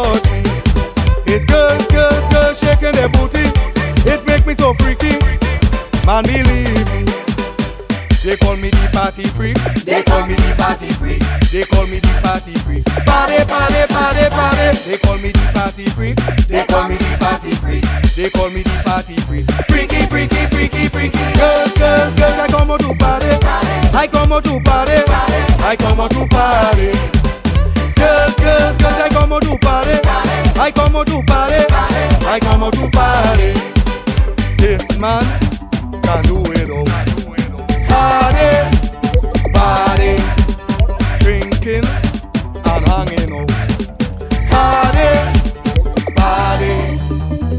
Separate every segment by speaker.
Speaker 1: touch me. It's girls, girls, girls shaking their booty. It make me so freaky. Man, believe me. They call me the party freak.
Speaker 2: They call me the party freak.
Speaker 1: They call me the party freak. Party, party, party, party. They call me the party freak.
Speaker 2: They call me the party freak.
Speaker 1: They call me the party freak.
Speaker 2: Freaky, freaky, freaky, freaky.
Speaker 1: Girls, girls, girls, I come out to party. I come out to party. I come out to party. Girls, girls, girls, I come out to party. I come out to party. I come out to party. This man can do it all. Party, party, drinking and hanging out. Party, party.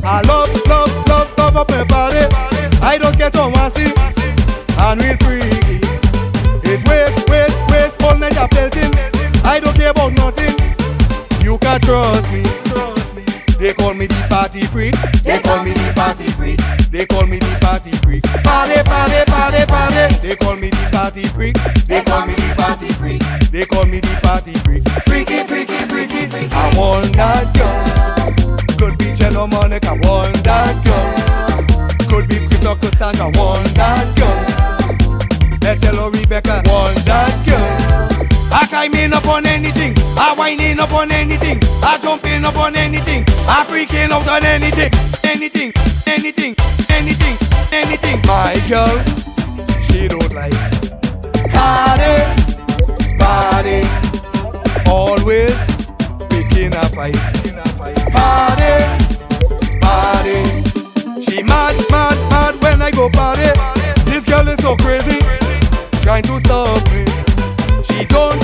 Speaker 1: I love, love, love, love up my party. I don't get on wassy and real freaky. It's waist, waist, waist, all night I'm pelting. I don't care about nothing. You can trust me. They call me the party freak.
Speaker 2: They call me the party freak.
Speaker 1: They call me the party freak. Party, party, party, party. They call me the party freak.
Speaker 2: They call me the party freak.
Speaker 1: They call me the party freak.
Speaker 2: Freaky, freaky, freaky, freaky.
Speaker 1: I want that girl. Could be Jello Monica. I want that girl. Could be Krista Cassandra. I want that girl. Let's tell Rebecca. I want that girl. I climbing up on anything. I whining up on anything. I jumping up on anything. I freaking out on anything. Anything, anything, anything, anything. My girl, she don't like party, party. Always picking a fight. Party, party. She mad, mad, mad when I go party. This girl is so crazy, trying to stop me. She don't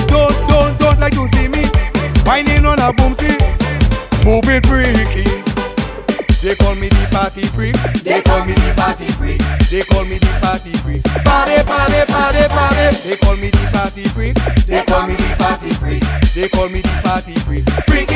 Speaker 1: like to see me whining on a boomsy, moving freaky. They call me the party freak.
Speaker 2: They call me the party freak.
Speaker 1: They call me the party freak. Party, party, party, party. They call me the party freak.
Speaker 2: They call me the party freak.
Speaker 1: They call me the party freak.
Speaker 2: Freak,